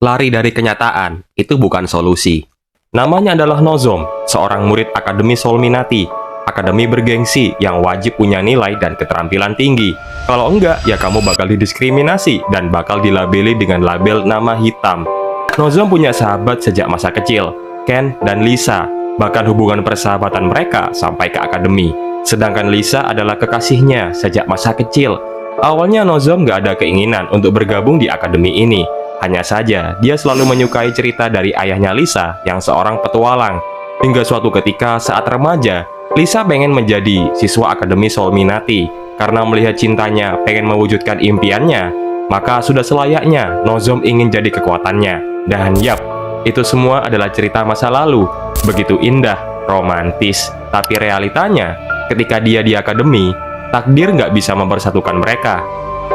Lari dari kenyataan itu bukan solusi. Namanya adalah Nozom, seorang murid Akademi Solminati, akademi bergengsi yang wajib punya nilai dan keterampilan tinggi. Kalau enggak, ya kamu bakal didiskriminasi dan bakal dilabeli dengan label nama hitam. Nozom punya sahabat sejak masa kecil, Ken dan Lisa. Bahkan hubungan persahabatan mereka sampai ke akademi. Sedangkan Lisa adalah kekasihnya sejak masa kecil. Awalnya Nozom nggak ada keinginan untuk bergabung di akademi ini. Hanya saja, dia selalu menyukai cerita dari ayahnya Lisa yang seorang petualang. Hingga suatu ketika saat remaja, Lisa pengen menjadi siswa Akademi Solminati. Karena melihat cintanya pengen mewujudkan impiannya, maka sudah selayaknya Nozom ingin jadi kekuatannya. Dan yap, itu semua adalah cerita masa lalu. Begitu indah, romantis. Tapi realitanya, ketika dia di akademi, takdir nggak bisa mempersatukan mereka.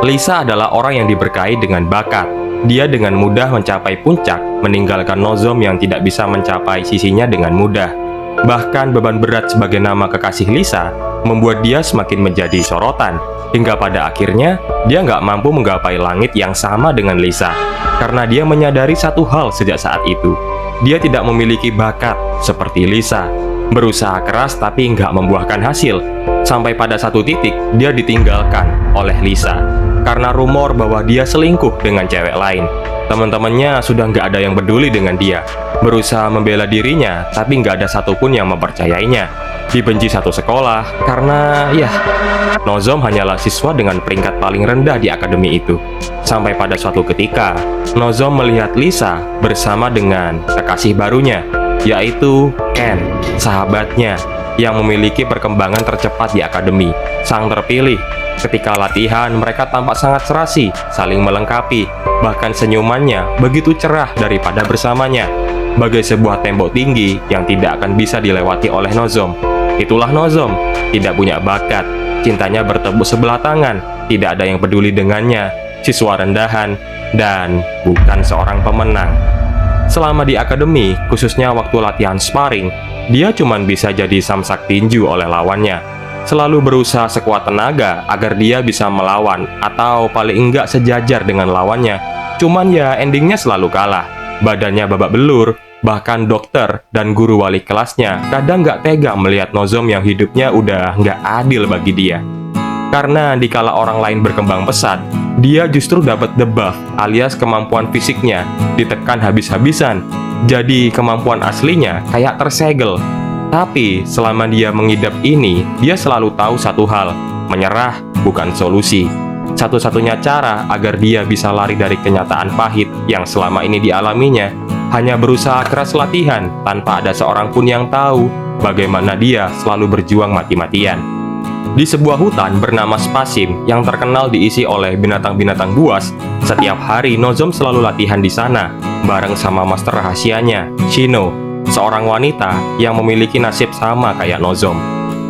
Lisa adalah orang yang diberkahi dengan bakat. Dia dengan mudah mencapai puncak, meninggalkan Nozom yang tidak bisa mencapai sisinya dengan mudah. Bahkan beban berat sebagai nama kekasih Lisa membuat dia semakin menjadi sorotan. Hingga pada akhirnya, dia nggak mampu menggapai langit yang sama dengan Lisa. Karena dia menyadari satu hal sejak saat itu. Dia tidak memiliki bakat seperti Lisa. Berusaha keras tapi nggak membuahkan hasil. Sampai pada satu titik, dia ditinggalkan oleh Lisa. Karena rumor bahwa dia selingkuh dengan cewek lain. Teman-temannya sudah nggak ada yang peduli dengan dia. Berusaha membela dirinya, tapi nggak ada satupun yang mempercayainya. Dibenci satu sekolah, karena Nozom hanyalah siswa dengan peringkat paling rendah di akademi itu. Sampai pada suatu ketika, Nozom melihat Lisa bersama dengan kekasih barunya, yaitu Ken, sahabatnya, yang memiliki perkembangan tercepat di akademi. Sang terpilih. Ketika latihan, mereka tampak sangat serasi, saling melengkapi. Bahkan senyumannya begitu cerah daripada bersamanya. Bagai sebuah tembok tinggi yang tidak akan bisa dilewati oleh Nozom. Itulah Nozom, tidak punya bakat. Cintanya bertepuk sebelah tangan, tidak ada yang peduli dengannya. Siswa rendahan, dan bukan seorang pemenang. Selama di akademi, khususnya waktu latihan sparring, dia cuma bisa jadi samsak tinju oleh lawannya. Selalu berusaha sekuat tenaga agar dia bisa melawan atau paling enggak sejajar dengan lawannya. Cuman endingnya selalu kalah. Badannya babak belur, bahkan dokter dan guru wali kelasnya kadang nggak tega melihat Nozom yang hidupnya udah nggak adil bagi dia. Karena dikala orang lain berkembang pesat, dia justru dapat debuff alias kemampuan fisiknya ditekan habis-habisan. Jadi kemampuan aslinya kayak tersegel. Tapi selama dia mengidap ini, dia selalu tahu satu hal, menyerah bukan solusi. Satu-satunya cara agar dia bisa lari dari kenyataan pahit yang selama ini dialaminya, hanya berusaha keras latihan tanpa ada seorang pun yang tahu bagaimana dia selalu berjuang mati-matian. Di sebuah hutan bernama Spasim yang terkenal diisi oleh binatang-binatang buas, setiap hari Nozom selalu latihan di sana, bareng sama master rahasianya, Shino. Seorang wanita yang memiliki nasib sama kayak Nozom.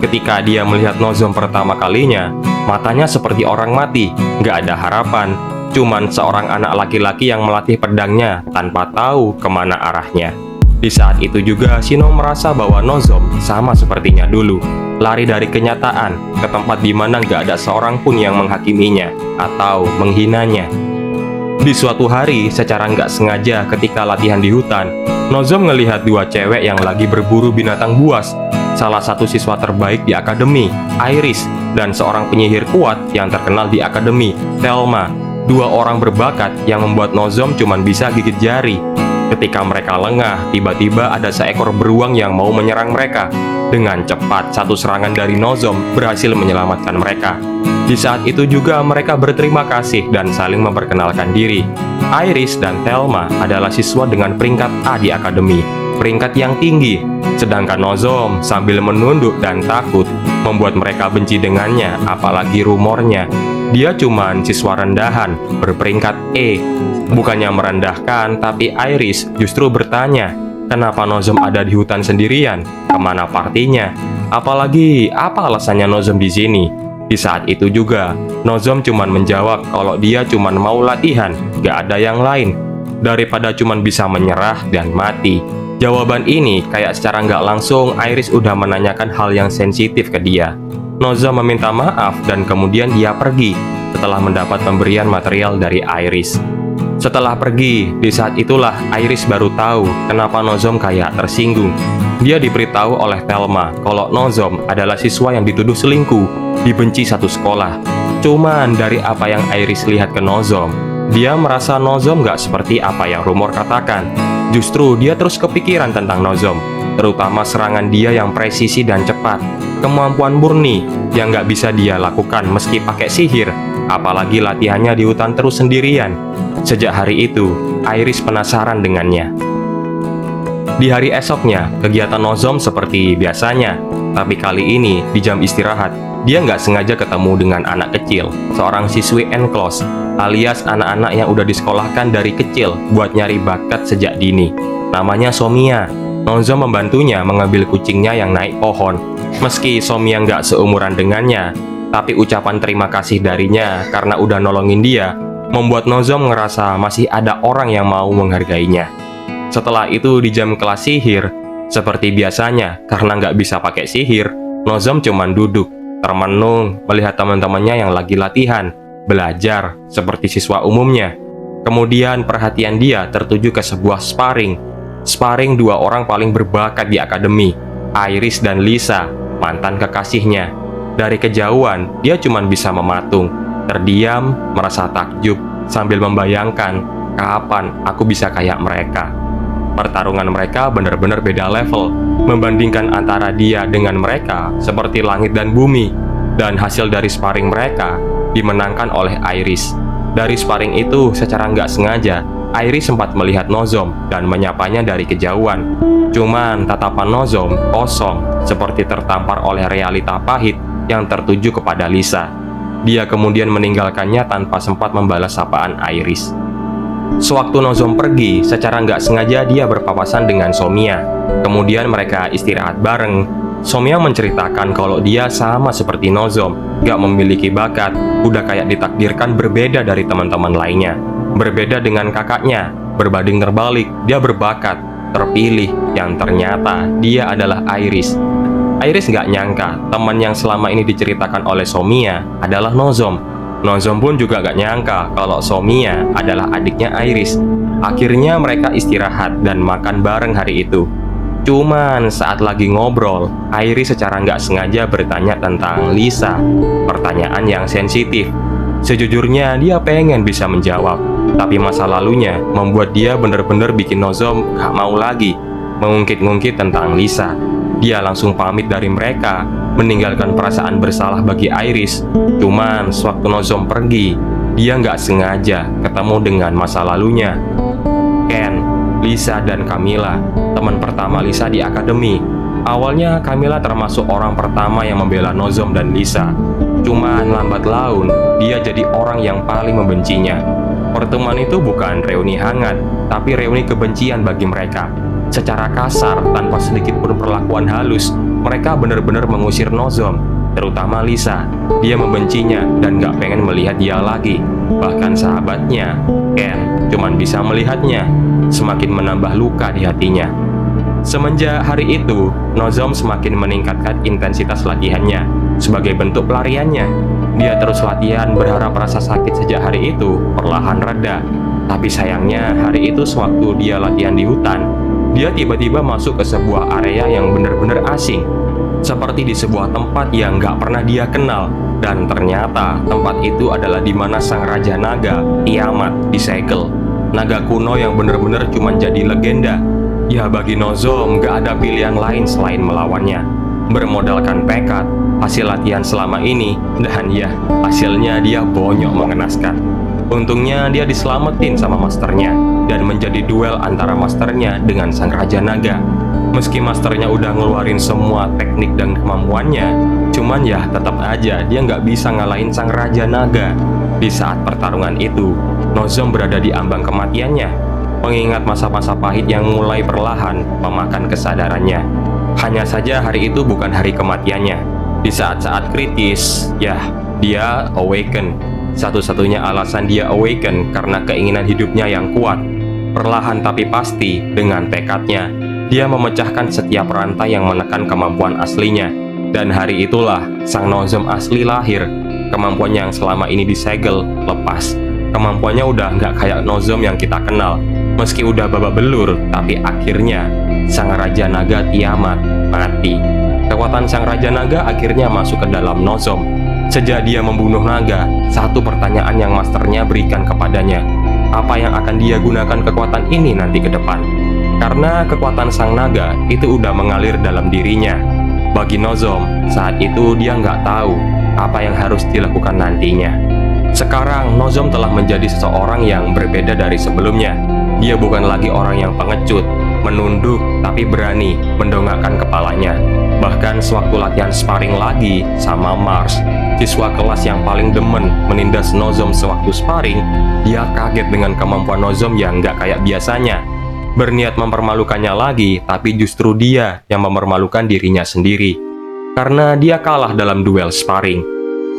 Ketika dia melihat Nozom pertama kalinya, matanya seperti orang mati, gak ada harapan. Cuman seorang anak laki-laki yang melatih pedangnya tanpa tahu kemana arahnya. Di saat itu juga Shino merasa bahwa Nozom sama sepertinya dulu, lari dari kenyataan ke tempat di mana gak ada seorang pun yang menghakiminya atau menghinanya. Di suatu hari, secara nggak sengaja ketika latihan di hutan, Nozom ngelihat dua cewek yang lagi berburu binatang buas. Salah satu siswa terbaik di akademi, Iris, dan seorang penyihir kuat yang terkenal di akademi, Thelma. Dua orang berbakat yang membuat Nozom cuma bisa gigit jari. Ketika mereka lengah, tiba-tiba ada seekor beruang yang mau menyerang mereka. Dengan cepat, satu serangan dari Nozom berhasil menyelamatkan mereka. Di saat itu juga mereka berterima kasih dan saling memperkenalkan diri. Iris dan Thelma adalah siswa dengan peringkat A di akademi, peringkat yang tinggi. Sedangkan Nozom sambil menunduk dan takut membuat mereka benci dengannya, apalagi rumornya dia cuman siswa rendahan berperingkat E. Bukannya merendahkan, tapi Iris justru bertanya, kenapa Nozom ada di hutan sendirian? Kemana partinya? Apalagi apa alasannya Nozom di sini? Di saat itu juga, Nozom cuman menjawab kalau dia cuman mau latihan, gak ada yang lain. Daripada cuman bisa menyerah dan mati. Jawaban ini kayak secara nggak langsung Iris udah menanyakan hal yang sensitif ke dia. Nozom meminta maaf dan kemudian dia pergi setelah mendapat pemberian material dari Iris. Setelah pergi, di saat itulah Iris baru tahu kenapa Nozom kayak tersinggung. Dia diberitahu oleh Thelma kalau Nozom adalah siswa yang dituduh selingkuh, dibenci satu sekolah. Cuman dari apa yang Iris lihat ke Nozom, dia merasa Nozom gak seperti apa yang rumor katakan. Justru dia terus kepikiran tentang Nozom, terutama serangan dia yang presisi dan cepat, kemampuan murni yang gak bisa dia lakukan meski pakai sihir, apalagi latihannya di hutan terus sendirian. Sejak hari itu, Iris penasaran dengannya. Di hari esoknya, kegiatan Nozom seperti biasanya, tapi kali ini di jam istirahat, dia nggak sengaja ketemu dengan anak kecil, seorang siswi Enclose, alias anak-anak yang udah disekolahkan dari kecil buat nyari bakat sejak dini. Namanya Somia. Nozom membantunya mengambil kucingnya yang naik pohon. Meski Somia nggak seumuran dengannya, tapi ucapan terima kasih darinya karena udah nolongin dia, membuat Nozom ngerasa masih ada orang yang mau menghargainya. Setelah itu di jam kelas sihir, seperti biasanya karena nggak bisa pakai sihir, Nozom cuman duduk, termenung melihat teman-temannya yang lagi latihan, belajar seperti siswa umumnya. Kemudian perhatian dia tertuju ke sebuah sparring dua orang paling berbakat di akademi, Iris dan Lisa, mantan kekasihnya. Dari kejauhan, dia cuman bisa mematung, terdiam, merasa takjub, sambil membayangkan kapan aku bisa kayak mereka. Pertarungan mereka benar-benar beda level. Membandingkan antara dia dengan mereka seperti langit dan bumi. Dan hasil dari sparring mereka dimenangkan oleh Iris. Dari sparring itu secara nggak sengaja, Iris sempat melihat Nozom dan menyapanya dari kejauhan. Cuman tatapan Nozom kosong, seperti tertampar oleh realita pahit yang tertuju kepada Lisa. Dia kemudian meninggalkannya tanpa sempat membalas sapaan Iris. Sewaktu Nozom pergi, secara nggak sengaja dia berpapasan dengan Somia. Kemudian mereka istirahat bareng. Somia menceritakan kalau dia sama seperti Nozom, nggak memiliki bakat, udah kayak ditakdirkan berbeda dari teman-teman lainnya. Berbeda dengan kakaknya, berbanding terbalik, dia berbakat, terpilih, yang ternyata dia adalah Iris. Iris nggak nyangka teman yang selama ini diceritakan oleh Somia adalah Nozom. Nozom pun juga gak nyangka kalau Somia adalah adiknya Iris. Akhirnya mereka istirahat dan makan bareng hari itu. Cuman saat lagi ngobrol, Iris secara gak sengaja bertanya tentang Lisa. Pertanyaan yang sensitif. Sejujurnya dia pengen bisa menjawab, tapi masa lalunya membuat dia bener-bener bikin Nozom gak mau lagi mengungkit-ungkit tentang Lisa. Dia langsung pamit dari mereka, meninggalkan perasaan bersalah bagi Iris. Cuman sewaktu Nozom pergi, dia nggak sengaja ketemu dengan masa lalunya. Ken, Lisa, dan Camilla, teman pertama Lisa di akademi. Awalnya Camilla termasuk orang pertama yang membela Nozom dan Lisa. Cuman lambat laun, dia jadi orang yang paling membencinya. Pertemuan itu bukan reuni hangat, tapi reuni kebencian bagi mereka. Secara kasar, tanpa sedikit pun perlakuan halus, mereka benar-benar mengusir Nozom, terutama Lisa. Dia membencinya dan gak pengen melihat dia lagi. Bahkan sahabatnya, Ken, cuman bisa melihatnya, semakin menambah luka di hatinya. Semenjak hari itu, Nozom semakin meningkatkan intensitas latihannya. Sebagai bentuk pelariannya, dia terus latihan berharap rasa sakit sejak hari itu perlahan reda. Tapi sayangnya, hari itu sewaktu dia latihan di hutan, dia tiba-tiba masuk ke sebuah area yang benar-benar asing, seperti di sebuah tempat yang gak pernah dia kenal. Dan ternyata tempat itu adalah di mana sang Raja Naga, Tiamat, disegel. Naga kuno yang benar-benar cuma jadi legenda. Ya bagi Nozom gak ada pilihan lain selain melawannya. Bermodalkan tekad, hasil latihan selama ini, dan ya hasilnya dia bonyok mengenaskan. Untungnya dia diselamatin sama masternya dan menjadi duel antara masternya dengan sang Raja Naga. Meski masternya udah ngeluarin semua teknik dan kemampuannya, cuman ya tetap aja dia nggak bisa ngalahin sang Raja Naga. Di saat pertarungan itu, Nozom berada di ambang kematiannya, mengingat masa-masa pahit yang mulai perlahan memakan kesadarannya. Hanya saja hari itu bukan hari kematiannya. Di saat-saat kritis, ya dia awaken. Satu-satunya alasan dia awaken karena keinginan hidupnya yang kuat. Perlahan tapi pasti, dengan tekadnya, dia memecahkan setiap rantai yang menekan kemampuan aslinya. Dan hari itulah sang Nozom asli lahir. Kemampuan yang selama ini disegel lepas. Kemampuannya udah nggak kayak Nozom yang kita kenal. Meski udah babak belur, tapi akhirnya Sang Raja Naga Tiamat mati. Kekuatan Sang Raja Naga akhirnya masuk ke dalam Nozom. Sejak dia membunuh naga, satu pertanyaan yang masternya berikan kepadanya, apa yang akan dia gunakan kekuatan ini nanti ke depan? Karena kekuatan sang naga itu udah mengalir dalam dirinya. Bagi Nozom, saat itu dia nggak tahu apa yang harus dilakukan nantinya. Sekarang Nozom telah menjadi seseorang yang berbeda dari sebelumnya. Dia bukan lagi orang yang pengecut, menunduk, tapi berani mendongakkan kepalanya. Bahkan sewaktu latihan sparring lagi sama Mars, siswa kelas yang paling demen menindas Nozom sewaktu sparring, dia kaget dengan kemampuan Nozom yang nggak kayak biasanya. Berniat mempermalukannya lagi, tapi justru dia yang mempermalukan dirinya sendiri. Karena dia kalah dalam duel sparring.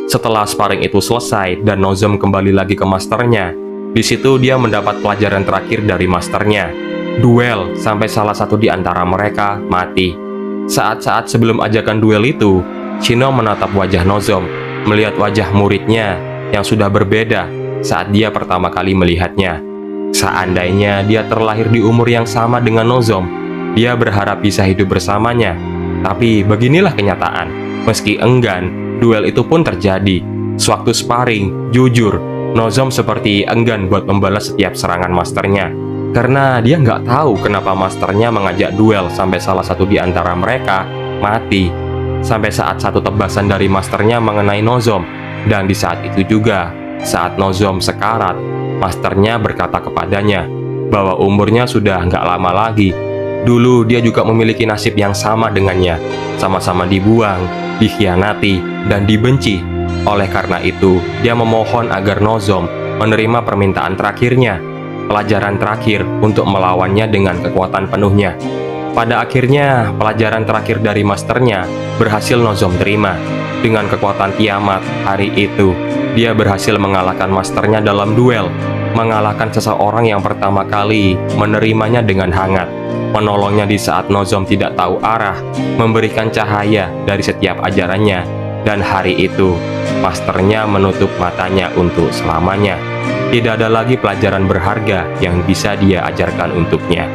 Setelah sparring itu selesai dan Nozom kembali lagi ke masternya, di situ dia mendapat pelajaran terakhir dari masternya. Duel sampai salah satu di antara mereka mati. Saat-saat sebelum ajakan duel itu, Shino menatap wajah Nozom, melihat wajah muridnya yang sudah berbeda saat dia pertama kali melihatnya. Seandainya dia terlahir di umur yang sama dengan Nozom, dia berharap bisa hidup bersamanya. Tapi beginilah kenyataan. Meski enggan, duel itu pun terjadi. Sewaktu sparring, jujur, Nozom seperti enggan buat membalas setiap serangan masternya. Karena dia nggak tahu kenapa masternya mengajak duel sampai salah satu di antara mereka mati. Sampai saat satu tebasan dari masternya mengenai Nozom. Dan di saat itu juga, saat Nozom sekarat, masternya berkata kepadanya bahwa umurnya sudah nggak lama lagi. Dulu dia juga memiliki nasib yang sama dengannya, sama-sama dibuang, dikhianati, dan dibenci. Oleh karena itu, dia memohon agar Nozom menerima permintaan terakhirnya, pelajaran terakhir untuk melawannya dengan kekuatan penuhnya. Pada akhirnya, pelajaran terakhir dari masternya berhasil Nozom terima. Dengan kekuatan kiamat hari itu, dia berhasil mengalahkan masternya dalam duel, mengalahkan seseorang yang pertama kali menerimanya dengan hangat, menolongnya di saat Nozom tidak tahu arah, memberikan cahaya dari setiap ajarannya, dan hari itu, masternya menutup matanya untuk selamanya. Tidak ada lagi pelajaran berharga yang bisa dia ajarkan untuknya.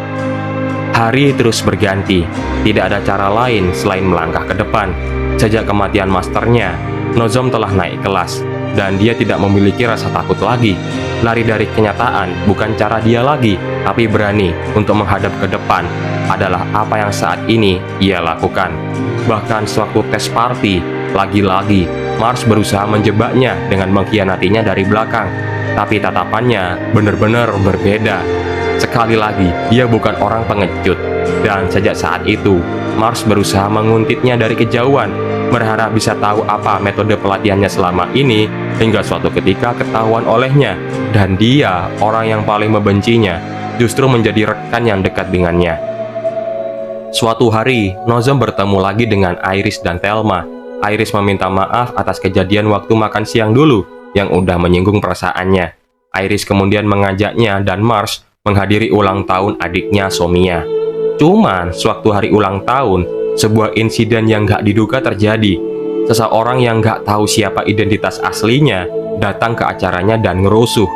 Hari terus berganti, tidak ada cara lain selain melangkah ke depan. Sejak kematian masternya, Nozom telah naik kelas, dan dia tidak memiliki rasa takut lagi. Lari dari kenyataan bukan cara dia lagi, tapi berani untuk menghadap ke depan adalah apa yang saat ini ia lakukan. Bahkan sewaktu tes party, lagi-lagi Mars berusaha menjebaknya dengan mengkhianatinya dari belakang. Tapi tatapannya benar-benar berbeda. Sekali lagi, dia bukan orang pengecut. Dan sejak saat itu, Mars berusaha menguntitnya dari kejauhan, berharap bisa tahu apa metode pelatihannya selama ini, hingga suatu ketika ketahuan olehnya, dan dia, orang yang paling membencinya, justru menjadi rekan yang dekat dengannya. Suatu hari, Nozom bertemu lagi dengan Iris dan Thelma. Iris meminta maaf atas kejadian waktu makan siang dulu, yang udah menyinggung perasaannya. Iris kemudian mengajaknya dan Mars menghadiri ulang tahun adiknya Somia. Cuman, sewaktu hari ulang tahun, sebuah insiden yang gak diduga terjadi. Seseorang yang gak tahu siapa identitas aslinya datang ke acaranya dan ngerusuh.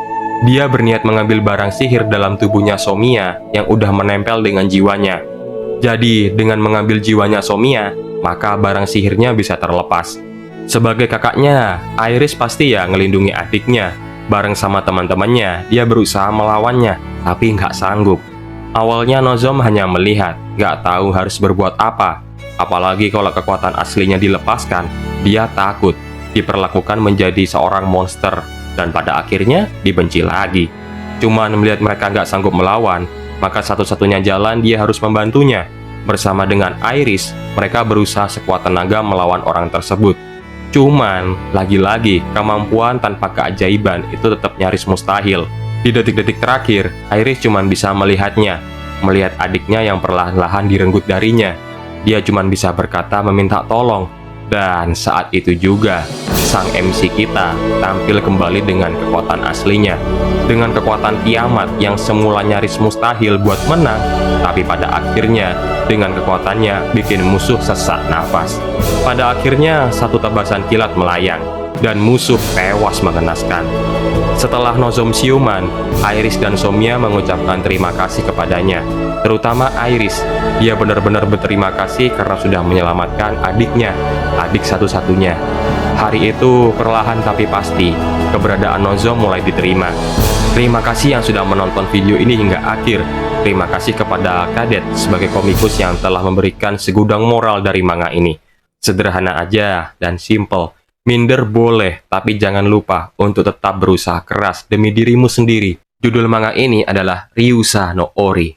Dia berniat mengambil barang sihir dalam tubuhnya Somia yang udah menempel dengan jiwanya. Jadi, dengan mengambil jiwanya Somia, maka barang sihirnya bisa terlepas. Sebagai kakaknya, Iris pasti ya ngelindungi adiknya. Bareng sama teman-temannya, dia berusaha melawannya, tapi nggak sanggup. Awalnya Nozom hanya melihat, nggak tahu harus berbuat apa. Apalagi kalau kekuatan aslinya dilepaskan, dia takut diperlakukan menjadi seorang monster, dan pada akhirnya dibenci lagi. Cuman melihat mereka nggak sanggup melawan, maka satu-satunya jalan dia harus membantunya. Bersama dengan Iris, mereka berusaha sekuat tenaga melawan orang tersebut. Cuman, lagi-lagi, kemampuan tanpa keajaiban itu tetap nyaris mustahil. Di detik-detik terakhir, Iris cuma bisa melihatnya, melihat adiknya yang perlahan-lahan direnggut darinya. Dia cuma bisa berkata meminta tolong. Dan saat itu juga, sang MC kita tampil kembali dengan kekuatan aslinya. Dengan kekuatan kiamat yang semula nyaris mustahil buat menang, tapi pada akhirnya, dengan kekuatannya bikin musuh sesak nafas. Pada akhirnya, satu tebasan kilat melayang, dan musuh tewas mengenaskan. Setelah Nozom siuman, Iris dan Somia mengucapkan terima kasih kepadanya. Terutama Iris, dia benar-benar berterima kasih karena sudah menyelamatkan adiknya, adik satu-satunya. Hari itu, perlahan tapi pasti, keberadaan Nozom mulai diterima. Terima kasih yang sudah menonton video ini hingga akhir. Terima kasih kepada Kadet sebagai komikus yang telah memberikan segudang moral dari manga ini. Sederhana aja dan simple. Minder boleh, tapi jangan lupa untuk tetap berusaha keras demi dirimu sendiri. Judul manga ini adalah Ryusa no Ori.